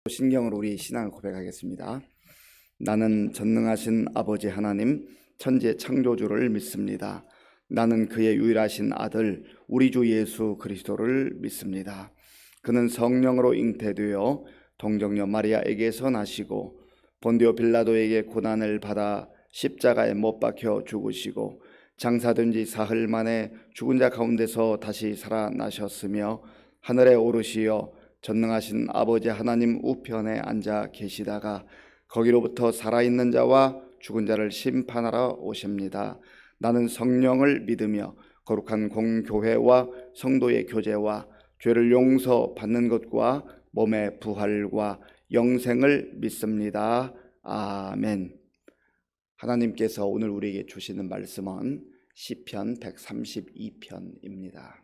신경으로 우리 신앙을 고백하겠습니다. 나는 전능하신 아버지 하나님 천지의 창조주를 믿습니다. 나는 그의 유일하신 아들 우리 주 예수 그리스도를 믿습니다. 그는 성령으로 잉태되어 동정녀 마리아에게서 나시고 본디오 빌라도에게 고난을 받아 십자가에 못 박혀 죽으시고 장사된 지 사흘 만에 죽은 자 가운데서 다시 살아나셨으며 하늘에 오르시어 전능하신 아버지 하나님 우편에 앉아 계시다가 거기로부터 살아있는 자와 죽은 자를 심판하러 오십니다. 나는 성령을 믿으며 거룩한 공교회와 성도의 교제와 죄를 용서받는 것과 몸의 부활과 영생을 믿습니다. 아멘. 하나님께서 오늘 우리에게 주시는 말씀은 시편 132편입니다.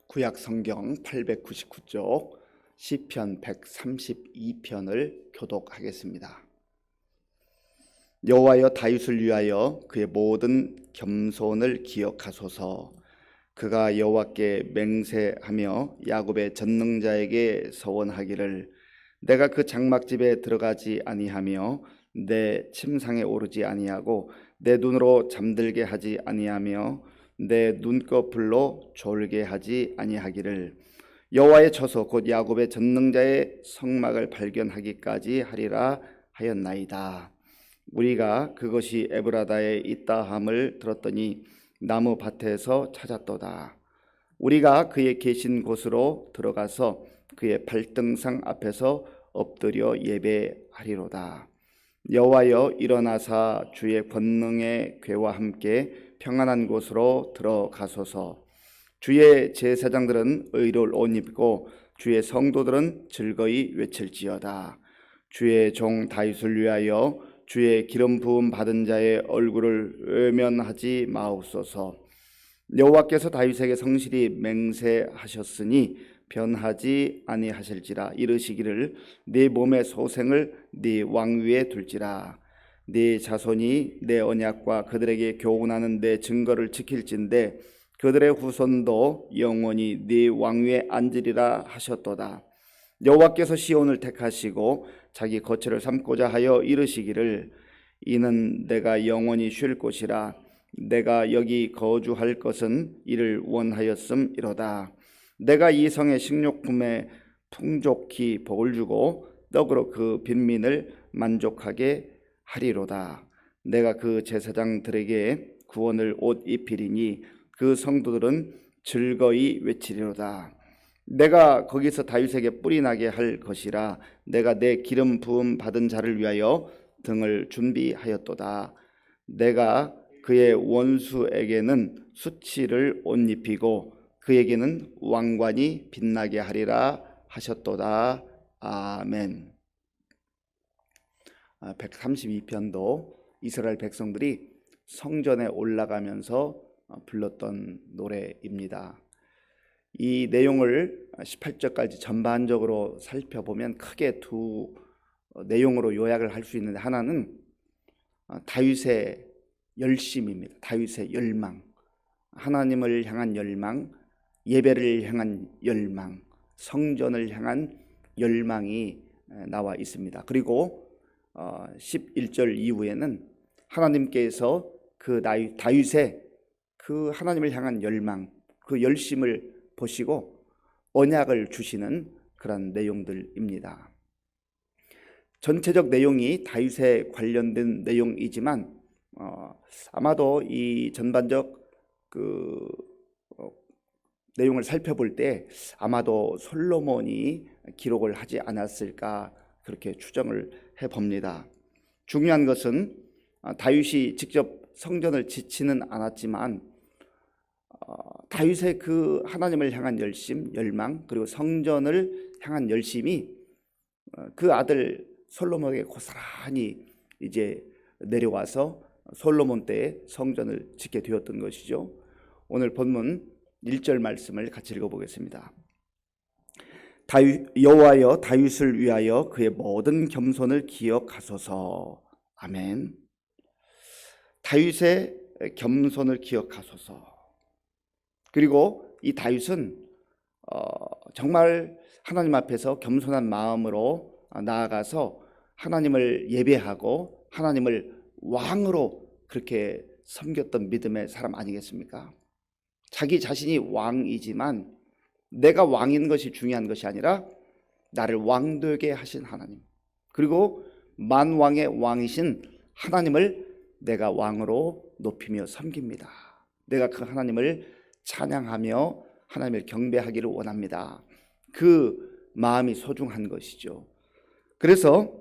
구약 성경 899쪽 시편 132편을 교독하겠습니다. 여호와여 다윗을 위하여 그의 모든 겸손을 기억하소서. 그가 여호와께 맹세하며 야곱의 전능자에게 서원하기를 내가 그 장막집에 들어가지 아니하며 내 침상에 오르지 아니하고 내 눈으로 잠들게 하지 아니하며 내 눈꺼풀로 졸게 하지 아니하기를 여호와의 처소 곧 야곱의 전능자의 성막을 발견하기까지 하리라 하였나이다. 우리가 그것이 에브라다에 있다함을 들었더니 나무 밭에서 찾았도다. 우리가 그의 계신 곳으로 들어가서 그의 발등상 앞에서 엎드려 예배하리로다. 여호와여 일어나사 주의 권능의 궤와 함께 평안한 곳으로 들어가소서. 주의 제사장들은 의로울 옷 입고 주의 성도들은 즐거이 외칠지어다. 주의 종 다윗을 위하여 주의 기름 부음 받은 자의 얼굴을 외면하지 마옵소서. 여호와께서 다윗에게 성실히 맹세하셨으니 변하지 아니하실지라. 이르시기를 네 몸의 소생을 네 왕위에 둘지라. 네 자손이 내 언약과 그들에게 교훈하는 내 증거를 지킬진대 그들의 후손도 영원히 네 왕위에 앉으리라 하셨도다. 여호와께서 시온을 택하시고 자기 거처를 삼고자 하여 이르시기를 이는 내가 영원히 쉴 곳이라. 내가 여기 거주할 것은 이를 원하였음이로다. 내가 이 성의 식료품에 풍족히 복을 주고 떡으로 그 빈민을 만족하게 하리로다. 내가 그 제사장들에게 구원을 옷 입히리니 그 성도들은 즐거이 외치리로다. 내가 거기서 다윗에게 뿔이 나게 할 것이라. 내가 내 기름 부음 받은 자를 위하여 등을 준비하였도다. 내가 그의 원수에게는 수치를 옷 입히고 그에게는 왕관이 빛나게 하리라 하셨도다. 아멘. 132편도 이스라엘 백성들이 성전에 올라가면서 불렀던 노래입니다. 이 내용을 18절까지 전반적으로 살펴보면 크게 두 내용으로 요약을 할 수 있는데, 하나는 다윗의 열심입니다. 다윗의 열망, 하나님을 향한 열망, 예배를 향한 열망, 성전을 향한 열망이 나와 있습니다. 그리고 11절 이후에는 하나님께서 그 다윗의 그 하나님을 향한 열망, 그 열심을 보시고 언약을 주시는 그런 내용들입니다. 전체적 내용이 다윗에 관련된 내용이지만 아마도 이 전반적 내용을 살펴볼 때 아마도 솔로몬이 기록을 하지 않았을까 그렇게 추정을 해봅니다. 중요한 것은 다윗이 직접 성전을 짓지는 않았지만 다윗의 그 하나님을 향한 열심, 열망, 그리고 성전을 향한 열심이 그 아들 솔로몬에게 고스란히 이제 내려와서 솔로몬 때에 성전을 짓게 되었던 것이죠. 오늘 본문 1절 말씀을 같이 읽어보겠습니다. 여호와여 다윗을 위하여 그의 모든 겸손을 기억하소서. 아멘. 다윗의 겸손을 기억하소서. 그리고 이 다윗은 정말 하나님 앞에서 겸손한 마음으로 나아가서 하나님을 예배하고 하나님을 왕으로 그렇게 섬겼던 믿음의 사람 아니겠습니까? 자기 자신이 왕이지만 내가 왕인 것이 중요한 것이 아니라 나를 왕되게 하신 하나님, 그리고 만왕의 왕이신 하나님을 내가 왕으로 높이며 섬깁니다. 내가 그 하나님을 찬양하며 하나님을 경배하기를 원합니다. 그 마음이 소중한 것이죠. 그래서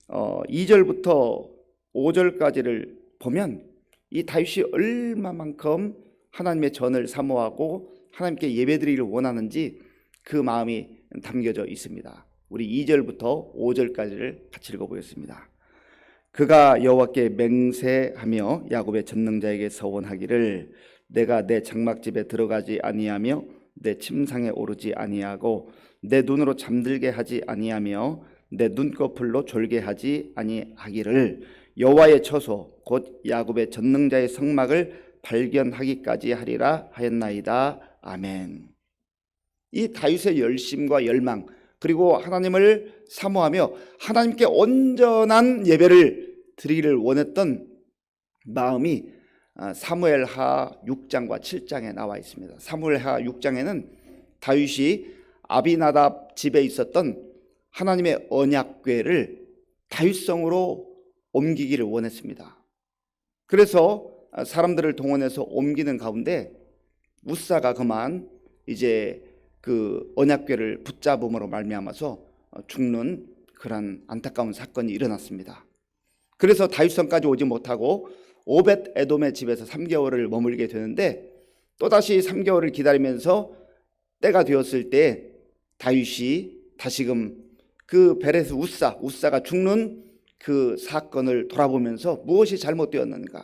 2절부터 5절까지를 보면 이 다윗이 얼마만큼 하나님의 전을 사모하고 하나님께 예배드리기를 원하는지 그 마음이 담겨져 있습니다. 우리 2절부터 5절까지를 같이 읽어보겠습니다. 그가 여호와께 맹세하며 야곱의 전능자에게 서원하기를 내가 내 장막집에 들어가지 아니하며 내 침상에 오르지 아니하고 내 눈으로 잠들게 하지 아니하며 내 눈꺼풀로 졸게 하지 아니하기를 여호와의 처소 곧 야곱의 전능자의 성막을 발견하기까지 하리라 하였나이다. 아멘. 이 다윗의 열심과 열망, 그리고 하나님을 사모하며 하나님께 온전한 예배를 드리기를 원했던 마음이 사무엘하 6장과 7장에 나와 있습니다. 사무엘하 6장에는 다윗이 아비나답 집에 있었던 하나님의 언약궤를 다윗성으로 옮기기를 원했습니다. 그래서 사람들을 동원해서 옮기는 가운데 우사가 그만 이제 그 언약궤를 붙잡음으로 말미암아서 죽는 그런 안타까운 사건이 일어났습니다. 그래서 다윗성까지 오지 못하고 오벳 에돔의 집에서 3개월을 머물게 되는데 또다시 3개월을 기다리면서 때가 되었을 때 다윗이 다시금 그 베레스 우사가 죽는 그 사건을 돌아보면서 무엇이 잘못되었는가,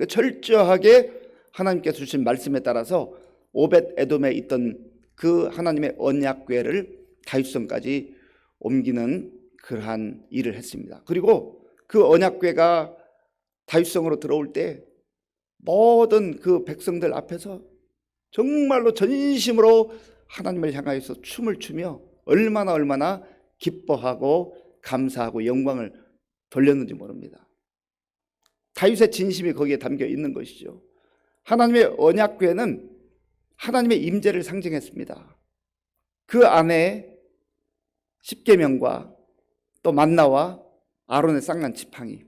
철저하게 하나님께서 주신 말씀에 따라서 오벳 에돔에 있던 그 하나님의 언약궤를 다윗성까지 옮기는 그러한 일을 했습니다. 그리고 그 언약궤가 다윗성으로 들어올 때 모든 그 백성들 앞에서 정말로 전심으로 하나님을 향하여서 춤을 추며 얼마나 기뻐하고 감사하고 영광을 돌렸는지 모릅니다. 다윗의 진심이 거기에 담겨 있는 것이죠. 하나님의 언약궤는 하나님의 임재를 상징했습니다. 그 안에 십계명과 또 만나와 아론의 쌍난 지팡이,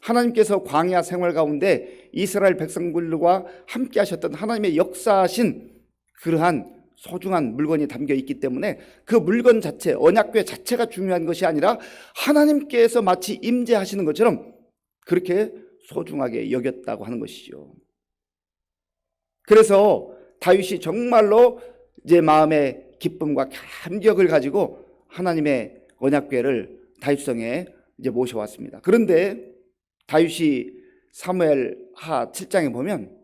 하나님께서 광야 생활 가운데 이스라엘 백성들과 함께 하셨던 하나님의 역사하신 그러한 소중한 물건이 담겨 있기 때문에 그 물건 자체, 언약궤 자체가 중요한 것이 아니라 하나님께서 마치 임재하시는 것처럼 그렇게 소중하게 여겼다고 하는 것이죠. 그래서 다윗이 정말로 이제 마음의 기쁨과 감격을 가지고 하나님의 언약궤를 다윗성에 이제 모셔왔습니다. 그런데 다윗이 사무엘하 7장에 보면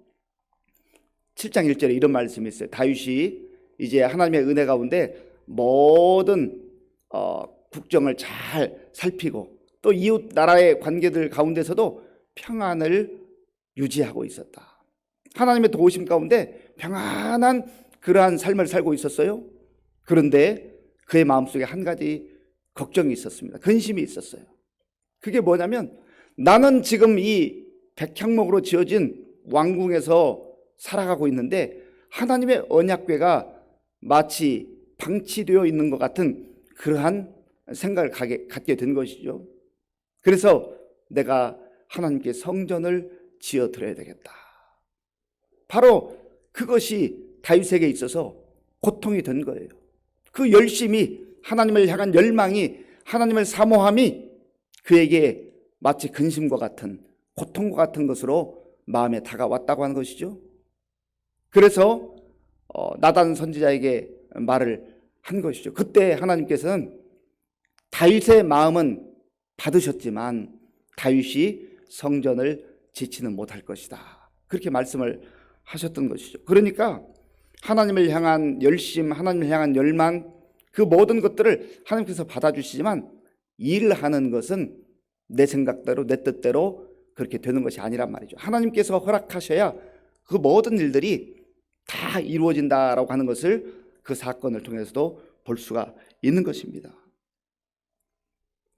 7장 1절에 이런 말씀이 있어요. 다윗이 이제 하나님의 은혜 가운데 모든 국정을 잘 살피고 또 이웃 나라의 관계들 가운데서도 평안을 유지하고 있었다. 하나님의 도우심 가운데 평안한 그러한 삶을 살고 있었어요. 그런데 그의 마음속에 한 가지 걱정이 있었습니다. 근심이 있었어요. 그게 뭐냐면 나는 지금 이 백향목으로 지어진 왕궁에서 살아가고 있는데 하나님의 언약궤가 마치 방치되어 있는 것 같은 그러한 생각을 갖게 된 것이죠. 그래서 내가 하나님께 성전을 지어드려야 되겠다. 바로 그것이 다윗에게 있어서 고통이 된 거예요. 그 열심이, 하나님을 향한 열망이, 하나님을 사모함이 그에게 마치 근심과 같은, 고통과 같은 것으로 마음에 다가왔다고 하는 것이죠. 그래서 나단 선지자에게 말을 한 것이죠. 그때 하나님께서는 다윗의 마음은 받으셨지만 다윗이 성전을 지치는 못할 것이다, 그렇게 말씀을 하셨던 것이죠. 그러니까 하나님을 향한 열심, 하나님을 향한 열망, 그 모든 것들을 하나님께서 받아주시지만 일하는 것은 내 생각대로 내 뜻대로 그렇게 되는 것이 아니란 말이죠. 하나님께서 허락하셔야 그 모든 일들이 다 이루어진다라고 하는 것을 그 사건을 통해서도 볼 수가 있는 것입니다.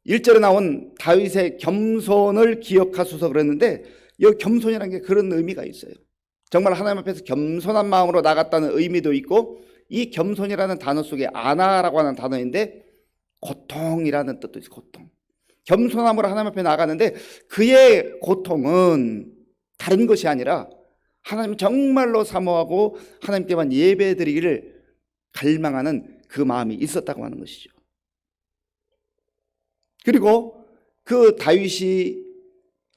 1절에 나온 다윗의 겸손을 기억하소서 그랬는데 이 겸손이라는 게 그런 의미가 있어요. 정말 하나님 앞에서 겸손한 마음으로 나갔다는 의미도 있고, 이 겸손이라는 단어 속에 아나라고 하는 단어인데 고통이라는 뜻도 있어요. 고통. 겸손함으로 하나님 앞에 나가는데 그의 고통은 다른 것이 아니라 하나님 정말로 사모하고 하나님께만 예배드리기를 갈망하는 그 마음이 있었다고 하는 것이죠. 그리고 그 다윗이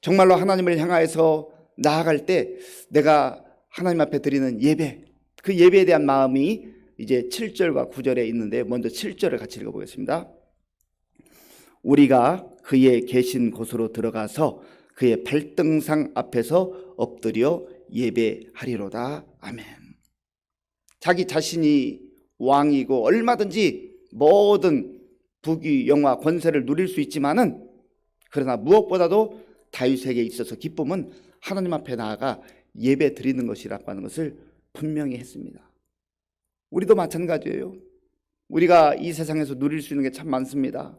정말로 하나님을 향하여서 나아갈 때 내가 하나님 앞에 드리는 예배, 그 예배에 대한 마음이 이제 7절과 9절에 있는데, 먼저 7절을 같이 읽어보겠습니다. 우리가 그의 계신 곳으로 들어가서 그의 발등상 앞에서 엎드려 예배하리로다. 아멘. 자기 자신이 왕이고 얼마든지 모든 부귀 영화 권세를 누릴 수 있지만은, 그러나 무엇보다도 다윗에게 있어서 기쁨은 하나님 앞에 나아가 예배 드리는 것이라고 하는 것을 분명히 했습니다. 우리도 마찬가지예요. 우리가 이 세상에서 누릴 수 있는 게 참 많습니다.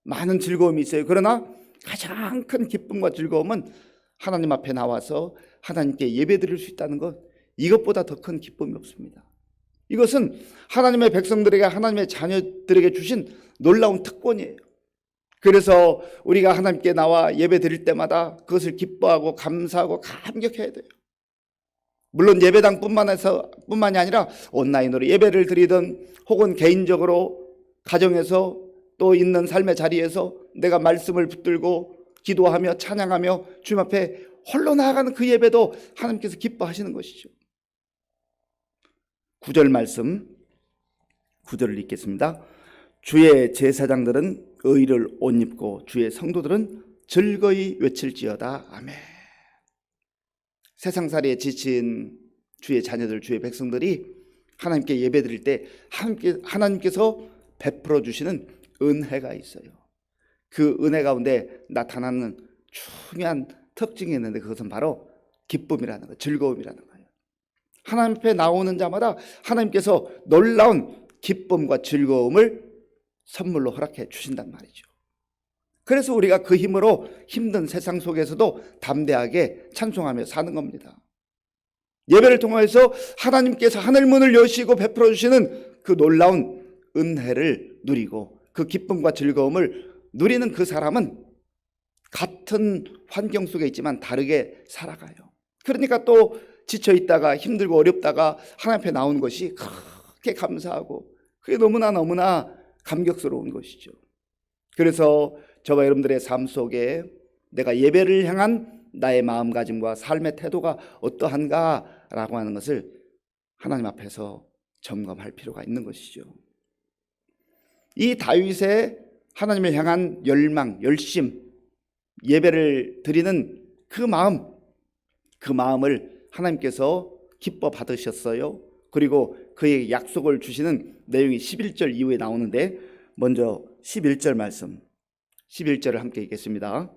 많은 즐거움이 있어요. 그러나 가장 큰 기쁨과 즐거움은 하나님 앞에 나와서 하나님께 예배 드릴 수 있다는 것, 이것보다 더 큰 기쁨이 없습니다. 이것은 하나님의 백성들에게, 하나님의 자녀들에게 주신 놀라운 특권이에요. 그래서 우리가 하나님께 나와 예배 드릴 때마다 그것을 기뻐하고 감사하고 감격해야 돼요. 물론 예배당뿐만이 아니라 온라인으로 예배를 드리든 혹은 개인적으로 가정에서 또 있는 삶의 자리에서 내가 말씀을 붙들고 기도하며 찬양하며 주님 앞에 홀로 나아가는 그 예배도 하나님께서 기뻐하시는 것이죠. 9절 말씀, 9절을 읽겠습니다. 주의 제사장들은 의를 옷 입고 주의 성도들은 즐거이 외칠지어다. 아멘. 세상살이에 지친 주의 자녀들, 주의 백성들이 하나님께 예배드릴 때 하나님께서 베풀어 주시는 은혜가 있어요. 그 은혜 가운데 나타나는 중요한 특징이 있는데, 그것은 바로 기쁨이라는 거, 즐거움이라는 거예요. 하나님 앞에 나오는 자마다 하나님께서 놀라운 기쁨과 즐거움을 선물로 허락해 주신단 말이죠. 그래서 우리가 그 힘으로 힘든 세상 속에서도 담대하게 찬송하며 사는 겁니다. 예배를 통해서 하나님께서 하늘문을 여시고 베풀어 주시는 그 놀라운 은혜를 누리고 그 기쁨과 즐거움을 누리는 그 사람은 같은 환경 속에 있지만 다르게 살아가요. 그러니까 또 지쳐 있다가 힘들고 어렵다가 하나님 앞에 나오는 것이 그렇게 감사하고 그게 너무나 감격스러운 것이죠. 그래서 저와 여러분들의 삶 속에 내가 예배를 향한 나의 마음가짐과 삶의 태도가 어떠한가라고 하는 것을 하나님 앞에서 점검할 필요가 있는 것이죠. 이 다윗의 하나님을 향한 열망, 열심, 예배를 드리는 그 마음을 하나님께서 기뻐 받으셨어요. 그리고 그에게 약속을 주시는 내용이 11절 이후에 나오는데, 먼저 11절 말씀, 11절을 함께 읽겠습니다.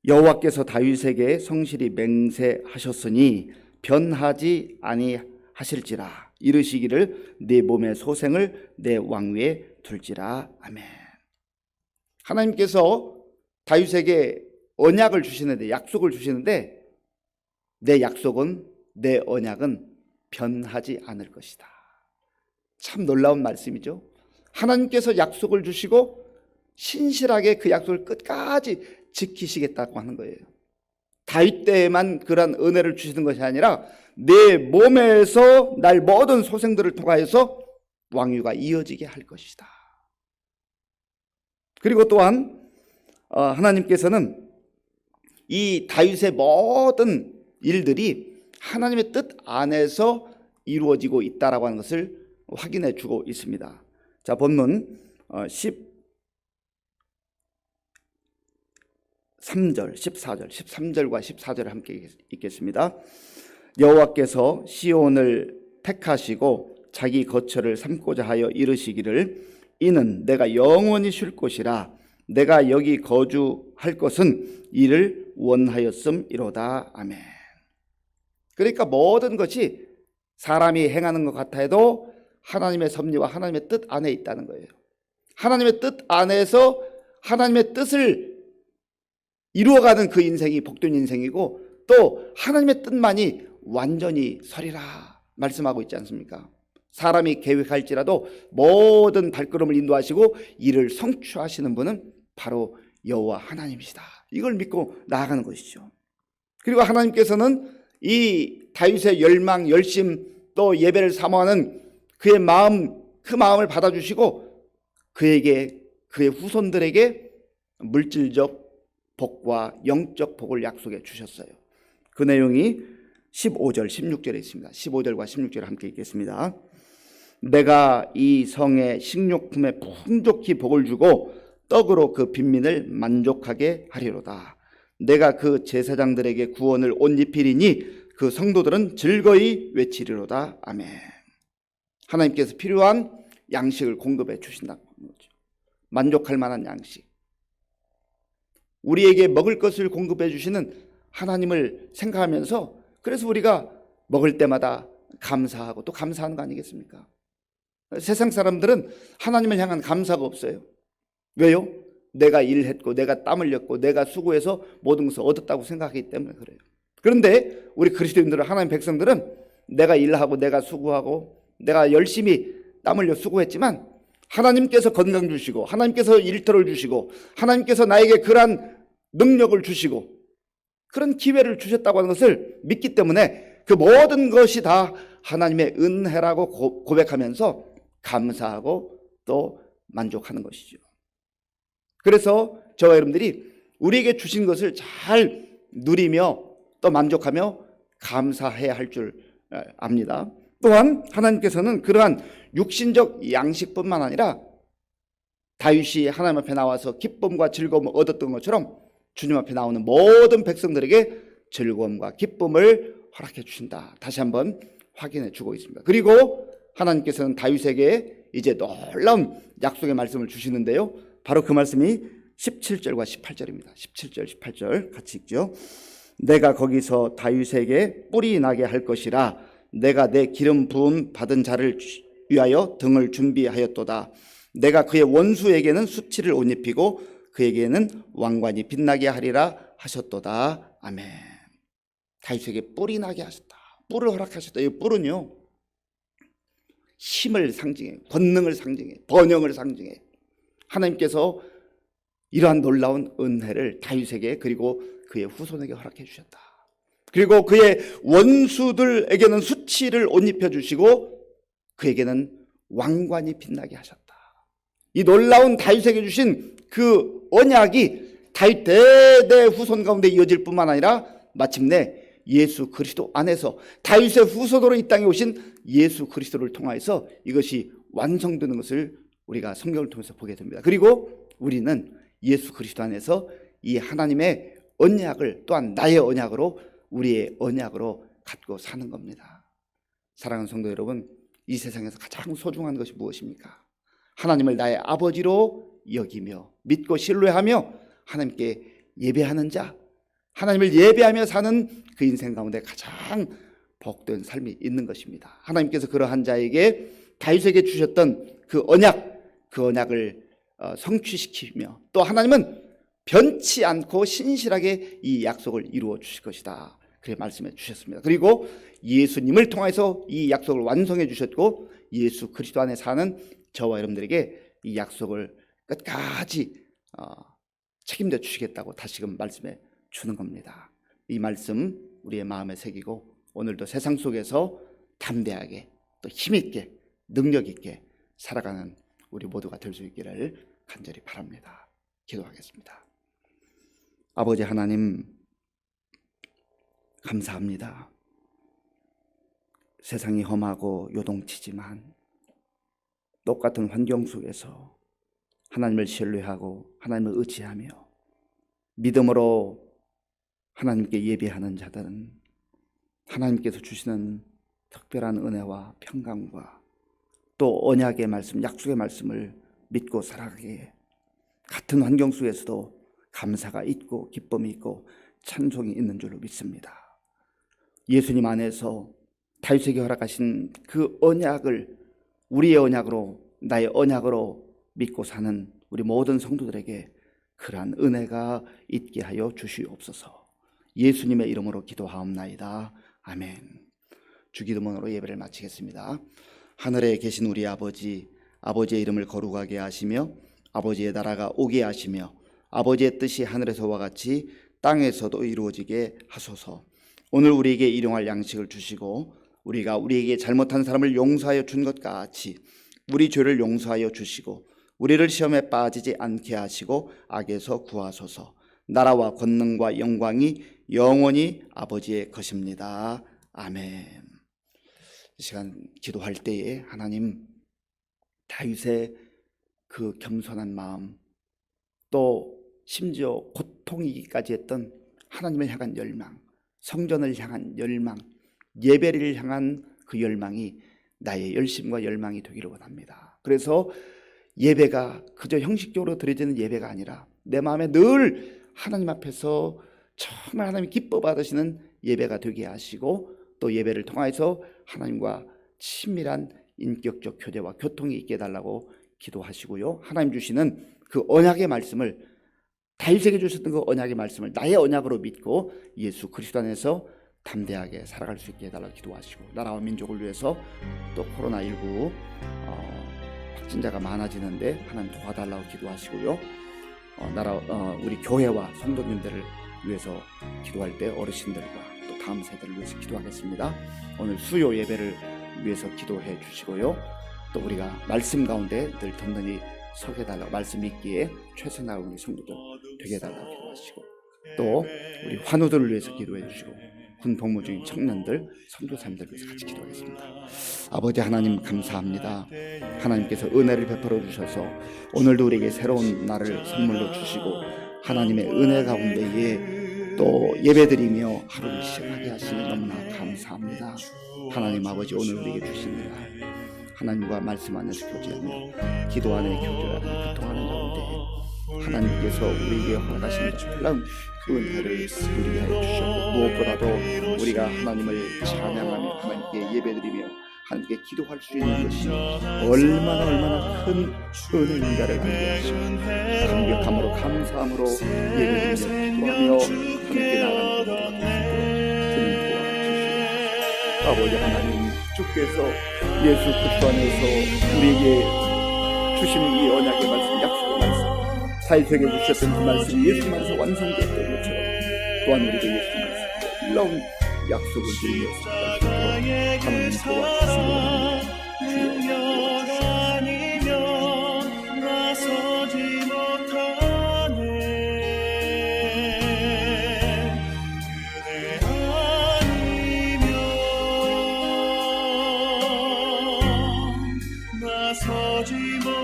여호와께서 다윗에게 성실히 맹세하셨으니 변하지 아니하실지라. 이르시기를 내 몸의 소생을 내 왕위에 둘지라. 아멘. 하나님께서 다윗에게 언약을 주시는데, 약속을 주시는데, 내 약속은, 내 언약은 변하지 않을 것이다. 참 놀라운 말씀이죠. 하나님께서 약속을 주시고 신실하게 그 약속을 끝까지 지키시겠다고 하는 거예요. 다윗 때에만 그런 은혜를 주시는 것이 아니라 내 몸에서 날 모든 소생들을 통하여서 왕위가 이어지게 할 것이다. 그리고 또한 하나님께서는 이 다윗의 모든 일들이 하나님의 뜻 안에서 이루어지고 있다라고 하는 것을 확인해 주고 있습니다. 자, 본문 13절, 14절, 13절과 14절을 함께 읽겠습니다. 여호와께서 시온을 택하시고 자기 거처를 삼고자 하여 이르시기를 이는 내가 영원히 쉴 곳이라 내가 여기 거주할 것은 이를 원하였음이로다. 아멘. 그러니까 모든 것이 사람이 행하는 것 같아 해도 하나님의 섭리와 하나님의 뜻 안에 있다는 거예요. 하나님의 뜻 안에서 하나님의 뜻을 이루어가는 그 인생이 복된 인생이고, 또 하나님의 뜻만이 완전히 서리라 말씀하고 있지 않습니까? 사람이 계획할지라도 모든 발걸음을 인도하시고 이를 성취하시는 분은 바로 여호와 하나님이시다. 이걸 믿고 나아가는 것이죠. 그리고 하나님께서는 이 다윗의 열망, 열심, 또 예배를 사모하는 그의 마음, 그 마음을 받아주시고 그에게, 그의 후손들에게 물질적 복과 영적 복을 약속해 주셨어요. 그 내용이 15절, 16절에 있습니다. 15절과 16절 함께 읽겠습니다. 내가 이 성의 식료품에 풍족히 복을 주고 떡으로 그 빈민을 만족하게 하리로다. 내가 그 제사장들에게 구원을 옷 입히리니 그 성도들은 즐거이 외치리로다. 아멘. 하나님께서 필요한 양식을 공급해 주신다는 거죠. 만족할 만한 양식. 우리에게 먹을 것을 공급해 주시는 하나님을 생각하면서, 그래서 우리가 먹을 때마다 감사하고 또 감사하는 거 아니겠습니까? 세상 사람들은 하나님을 향한 감사가 없어요. 왜요? 내가 일했고 내가 땀 흘렸고 내가 수고해서 모든 것을 얻었다고 생각하기 때문에 그래요. 그런데 우리 그리스도인들은, 하나님 백성들은 내가 일하고 내가 수고하고 내가 열심히 땀 흘려 수고했지만 하나님께서 건강 주시고 하나님께서 일터를 주시고 하나님께서 나에게 그러한 능력을 주시고 그런 기회를 주셨다고 하는 것을 믿기 때문에 그 모든 것이 다 하나님의 은혜라고 고백하면서 감사하고 또 만족하는 것이죠. 그래서 저와 여러분들이 우리에게 주신 것을 잘 누리며 또 만족하며 감사해야 할 줄 압니다. 또한 하나님께서는 그러한 육신적 양식뿐만 아니라 다윗이 하나님 앞에 나와서 기쁨과 즐거움을 얻었던 것처럼 주님 앞에 나오는 모든 백성들에게 즐거움과 기쁨을 허락해 주신다. 다시 한번 확인해 주고 있습니다. 그리고 하나님께서는 다윗에게 이제 놀라운 약속의 말씀을 주시는데요, 바로 그 말씀이 17절과 18절입니다. 17절, 18절 같이 읽죠. 내가 거기서 다윗에게 뿔이 나게 할 것이라. 내가 내 기름 부음 받은 자를 위하여 등을 준비하였도다. 내가 그의 원수에게는 수치를 옷 입히고 그에게는 왕관이 빛나게 하리라 하셨도다. 아멘. 다윗에게 뿔이 나게 하셨다. 뿔을 허락하셨다. 이 뿔은요, 힘을 상징해, 권능을 상징해, 번영을 상징해. 하나님께서 이러한 놀라운 은혜를 다윗에게 그리고 그의 후손에게 허락해 주셨다. 그리고 그의 원수들에게는 수치를 옷 입혀주시고 그에게는 왕관이 빛나게 하셨다. 이 놀라운 다윗에게 주신 그 언약이 다윗 대대 후손 가운데 이어질 뿐만 아니라 마침내 예수 그리스도 안에서 다윗의 후손으로 이 땅에 오신 예수 그리스도를 통하여서 이것이 완성되는 것을 우리가 성경을 통해서 보게 됩니다. 그리고 우리는 예수 그리스도 안에서 이 하나님의 언약을 또한 나의 언약으로, 우리의 언약으로 갖고 사는 겁니다. 사랑하는 성도 여러분, 이 세상에서 가장 소중한 것이 무엇입니까? 하나님을 나의 아버지로 여기며 믿고 신뢰하며 하나님께 예배하는 자, 하나님을 예배하며 사는 그 인생 가운데 가장 복된 삶이 있는 것입니다. 하나님께서 그러한 자에게 다윗에게 주셨던 그 언약을 성취시키며 또 하나님은 변치 않고 신실하게 이 약속을 이루어 주실 것이다. 그렇게 말씀해 주셨습니다. 그리고 예수님을 통해서 이 약속을 완성해 주셨고 예수 그리스도 안에 사는 저와 여러분들에게 이 약속을 끝까지 책임져 주시겠다고 다시금 말씀해 주는 겁니다. 이 말씀 우리의 마음에 새기고 오늘도 세상 속에서 담대하게 또 힘있게 능력있게 살아가는 우리 모두가 될 수 있기를 간절히 바랍니다. 기도하겠습니다. 아버지 하나님, 감사합니다. 세상이 험하고 요동치지만 똑같은 환경 속에서 하나님을 신뢰하고 하나님을 의지하며 믿음으로 하나님께 예배하는 자들은 하나님께서 주시는 특별한 은혜와 평강과 또 언약의 말씀, 약속의 말씀을 믿고 살아가게 같은 환경 속에서도 감사가 있고 기쁨이 있고 찬송이 있는 줄로 믿습니다. 예수님 안에서 다윗에게 허락하신 그 언약을 우리의 언약으로, 나의 언약으로 믿고 사는 우리 모든 성도들에게 그러한 은혜가 있게 하여 주시옵소서. 예수님의 이름으로 기도하옵나이다. 아멘. 주기도문으로 예배를 마치겠습니다. 하늘에 계신 우리 아버지, 아버지의 이름을 거룩하게 하시며 아버지의 나라가 오게 하시며 아버지의 뜻이 하늘에서와 같이 땅에서도 이루어지게 하소서. 오늘 우리에게 일용할 양식을 주시고 우리가 우리에게 잘못한 사람을 용서하여 준 것 같이 우리 죄를 용서하여 주시고 우리를 시험에 빠지지 않게 하시고 악에서 구하소서. 나라와 권능과 영광이 영원히 아버지의 것입니다. 아멘. 이 시간 기도할 때에 하나님, 다윗의 그 겸손한 마음, 또 심지어 고통이기까지 했던 하나님을 향한 열망, 성전을 향한 열망, 예배를 향한 그 열망이 나의 열심과 열망이 되기를 원합니다. 그래서 예배가 그저 형식적으로 드려지는 예배가 아니라 내 마음에 늘 하나님 앞에서 정말 하나님 기뻐 받으시는 예배가 되게 하시고, 또 예배를 통해서 하나님과 친밀한 인격적 교제와 교통이 있게 해달라고 기도하시고요. 하나님 주시는 그 언약의 말씀을, 다윗에게 주셨던 그 언약의 말씀을 나의 언약으로 믿고 예수 그리스도 안에서 담대하게 살아갈 수 있게 해달라고 기도하시고, 나라와 민족을 위해서 또 코로나19 확진자가 많아지는데 하나님 도와달라고 기도하시고요. 우리 교회와 성도님들을 위해서 기도할 때 어르신들과 또 다음 세대를 위해서 기도하겠습니다. 오늘 수요 예배를 위해서 기도해 주시고요. 또 우리가 말씀 가운데 늘 든든히 서게 달라고, 말씀 있기에 최선을 다하는 우리 성도들 되게 해달라고 기도하시고, 또 우리 환우들을 위해서 기도해 주시고, 군 복무 중인 청년들, 선교사님들 위해서 같이 기도하겠습니다. 아버지 하나님 감사합니다. 하나님께서 은혜를 베풀어 주셔서 오늘도 우리에게 새로운 날을 선물로 주시고 하나님의 은혜 가운데에 또 예배드리며 하루를 시작하게 하시니 너무나 감사합니다. 하나님 아버지, 오늘 우리에게 주신 날 하나님과 말씀 안에서 교제하며 기도 안에 교제하며 교통하는 가운데 하나님께서 우리에게 허락하신 놀라운 은혜를 누리게 하여 주셨고, 무엇보다도 우리가 하나님을 찬양하며 하나님께 예배드리며 하나님께 기도할 수 있는 것이 얼마나 큰 은혜인가를 알게 하시고 감격함으로 감사함으로 예배드리며 기도하며 함께 나아가는 것과 주님 도와주시옵소서. 아버지 하나님, 주께서 예수 그리스도 안에서 우리에게 주신 이 언약의 말씀, 약속의 말씀, 다윗에게 주셨던 그 말씀이 예수님 안에서 완성됐던 것처럼 또한 우리에게 예수님 안에서 놀라운 약속을 드리며 하나님 도와주시기 바랍니다. 주여